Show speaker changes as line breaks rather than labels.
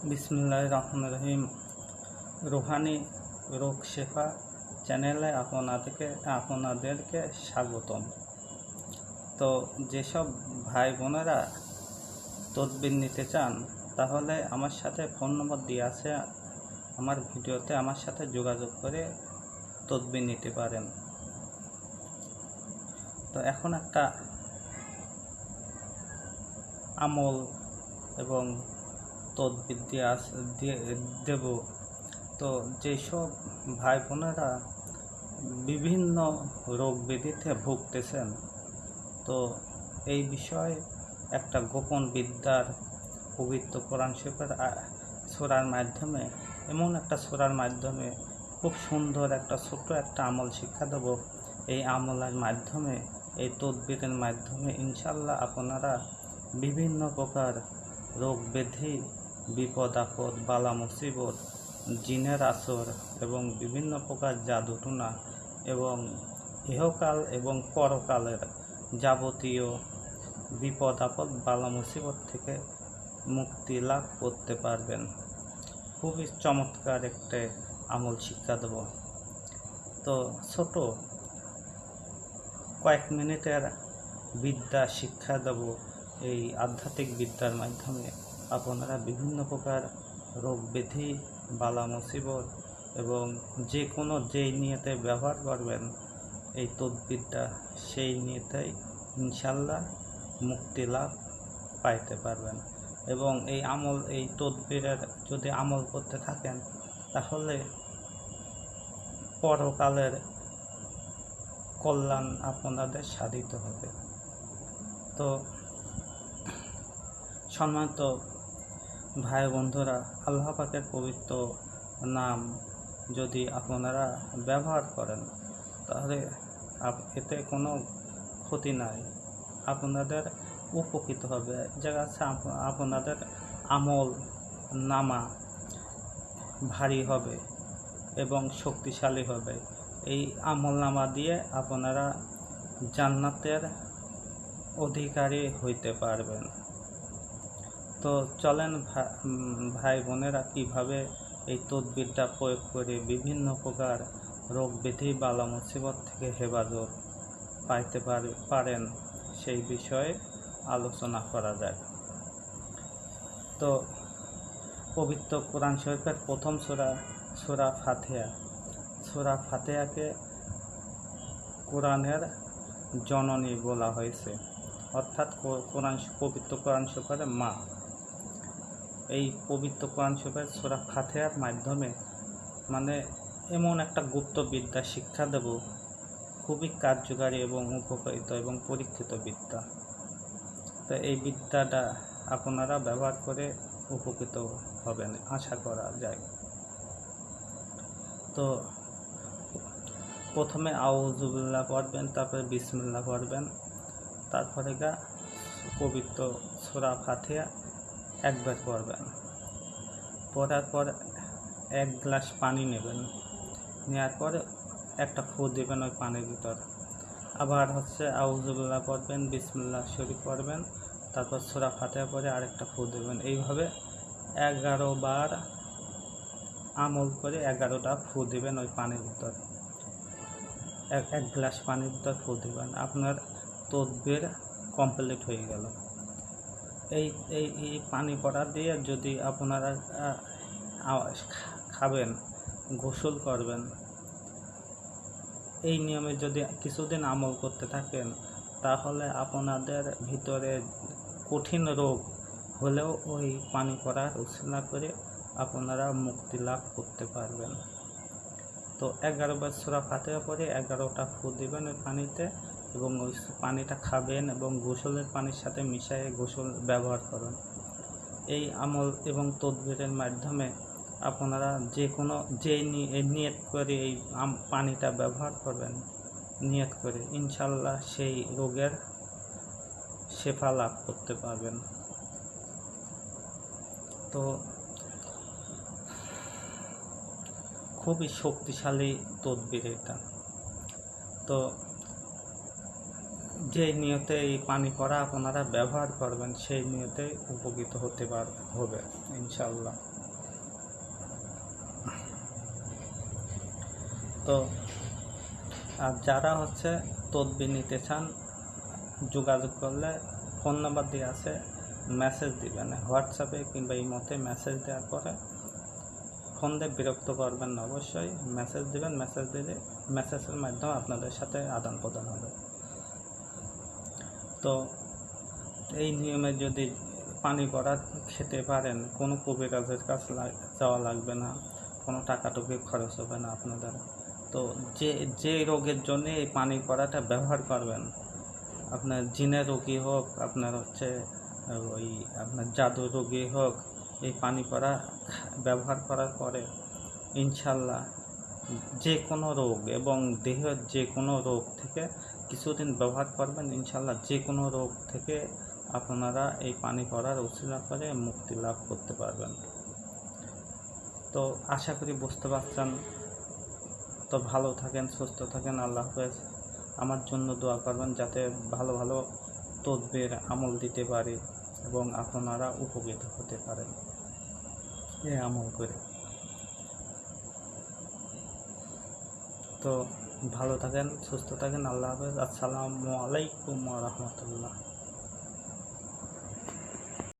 বিসমিল্লাহির রহমানির রহিম। রুহানি রোগ শেফা চ্যানেলে আপনাদেরকে স্বাগতম। তো যেসব ভাই বোনেরা তদবির নিতে চান তাহলে আমার সাথে ফোন নম্বর দিয়ে আছে আমার ভিডিওতে, আমার সাথে যোগাযোগ করে তদবির নিতে পারেন। তো এখন একটা আমল এবং তদবির দিয়ে দেব। তো যেসব ভাই বোনেরা বিভিন্ন রোগ ব্যাধিতে ভুগতেছেন, তো এই বিষয়ে একটা গোপন বিদ্যার পবিত্র কোরআন শরীফের সূরার মাধ্যমে, এমন একটা সূরার মাধ্যমে খুব সুন্দর একটা ছোট্ট একটা আমল শিক্ষা দেব। এই আমলের মাধ্যমে, এই তদবিরের মাধ্যমে ইনশাল্লাহ আপনারা বিভিন্ন প্রকার রোগ ব্যাধি, বিপদ আপদ, বালা মুসিবত, জিনের আসর এবং বিভিন্ন প্রকার জাদুটুনা এবং ইহকাল এবং পরকালের যাবতীয় বিপদ আপদ, বালা মুসিবত থেকে মুক্তি লাভ করতে পারবেন। খুবই চমৎকার একটা আমল শিক্ষা দেব। তো ছোট কয়েক মিনিটের বিদ্যা শিক্ষা দেব। এই আধ্যাত্মিক বিদ্যার মাধ্যমে আপনারা বিভিন্ন প্রকার রোগ ব্যাধি, বালা মুসিবত এবং যেই নিয়তে ব্যবহার করবেন এই তদবিরটা, সেই নিয়তেই ইনশাল্লাহ মুক্তি লাভ পাইতে পারবেন। এবং এই তদবিরের যদি আমল করতে থাকেন তাহলে পরকালের কল্যাণ আপনাদের সাধিত হবে। তো সম্মানিত ভাই বন্ধুরা, আল্লাহ পাকের পবিত্র নাম যদি আপনারা ব্যবহার করেন তাহলে এতে কোনো ক্ষতি নাই, আপনাদের উপকৃত হবে। জায়গা আছে আপনাদের আমল নামা ভারী হবে এবং শক্তিশালী হবে। এই আমল নামা দিয়ে আপনারা জান্নাতের অধিকারী হইতে পারবেন। তো চলেন ভাই বোনেরা কিভাবে এই তদবিরটা প্রয়োগ করে বিভিন্ন প্রকার রোগ ব্যাধি, বালা মুসিবত থেকে হেফাজত পাইতে পারেন সেই বিষয়ে আলোচনা করা যায়। তো পবিত্র কোরআন শরীফের প্রথম সূরা ফাতিহা। সূরা ফাতিহাকে কোরআনের জননী বলা হয়েছে, অর্থাৎ পবিত্র কোরআন শরীফের মা। এই পবিত্র কোরআন শরীফের সূরা ফাতিহার মাধ্যমে এমন একটা গুপ্ত বিদ্যা শিক্ষা দেব, খুবই কার্যকারী এবং উপকারিত এবং পরীক্ষিত বিদ্যা। তো এই বিদ্যাটা আপনারা ব্যবহার করে উপকৃত হবেন আশা করা যায়। তো প্রথমে আউযুবিল্লাহ পড়বেন, তারপরে বিসমিল্লাহ পড়বেন, তারপরে পবিত্র সূরা ফাতিহা একবার পড়বেন। পড়ার পর 1 গ্লাস পানি নেবেন, নেওয়ার পরে একটা ফু দেবেন ওই পানির ভিতর। আবার আউযুবিল্লাহ পড়বেন, বিসমিল্লাহ শরীফ পড়বেন, তারপর সূরা ফাতিহা পড়ে আরেকটা ফু দেবেন। এইভাবে 11 বার আমল করে 11টা ফু দেবেন ওই পানির ভিতর। 1 গ্লাস পানির ভিতর ফু দেবেন, আপনার তদবির কমপ্লিট হয়ে গেল। এই পানি পড়া দিয়ে যদি আপনারা খাবেন, গোসল করবেন, এই নিয়মে যদি কিছুদিন আমল করতে থাকেন তাহলে আপনাদের ভিতরে কঠিন রোগ হলেও ওই পানি পড়ার উসিলা করে আপনারা মুক্তি লাভ করতে পারবেন। তো 11 বার সূরা ফাতিহা পড়ে 11টা ফু দিবেন ওই পানিতে এবং ওই পানিটা খাবেন এবং গোসলের পানির সাথে মিশিয়ে গোসল ব্যবহার করুন। এই আমল এবং তদবিরের মাধ্যমে আপনারা নিয়ত করে এই পানিটা ব্যবহার করবেন, নিয়ত করে ইনশাল্লাহ সেই রোগের শেফা লাভ করতে পারবেন। তো খুবই শক্তিশালী তদবির এটা। তো যে নিয়তে এই পানি পড়া আপনারা ব্যবহার করবেন সেই নিয়তে উপকৃত হবে ইনশাল্লাহ। তো আর যারা হচ্ছে তদবির নিতে চান, যোগাযোগ করলে ফোন নাম্বার দিয়ে আছে, মেসেজ দিবেন হোয়াটসঅ্যাপে কিংবা ইমোতে মেসেজ দেওয়ার পরে ফোন দিয়ে বিরক্ত করবেন না, অবশ্যই মেসেজ দিবেন। মেসেজ দিলে মেসেজের মাধ্যমে আপনাদের সাথে আদান প্রদান হবে। তো এই নিয়মে যদি পানি পড়া খেতে পারেন, কোনো কবিরাজের কাছে যাওয়া লাগবে না, কোনো টাকাটুকি খরচ হবে না আপনাদের। তো যে রোগের জন্য এই পানি পড়াটা ব্যবহার করবেন, আপনার জিনের রোগী হোক, আপনার হচ্ছে ওই আপনার জাদু রোগী হোক, এই পানি পড়া ব্যবহার করার পরে ইনশাল্লাহ যে কোনো রোগ এবং দেহের যে কোনো রোগ থেকে কিছুদিন ব্যবহার করবেন, ইনশাল্লাহ যে কোনো রোগ থেকে আপনারা এই পানি পড়ার উছিলা করে মুক্তি লাভ করতে পারবেন। তো আশা করি বুঝতে পারছেন। তো ভালো থাকেন, সুস্থ থাকেন, আল্লাহ হাফেজ। আমার জন্য দোয়া করবেন যাতে ভালো ভালো তদবির আমল দিতে পারি এবং আপনারা উপকৃত হতে পারেন এই আমল করে। তো ভালো থাকেন, সুস্থ থাকেন, আল্লাহ হাফেজ। আসসালামু আলাইকুম ওয়া রাহমাতুল্লাহ।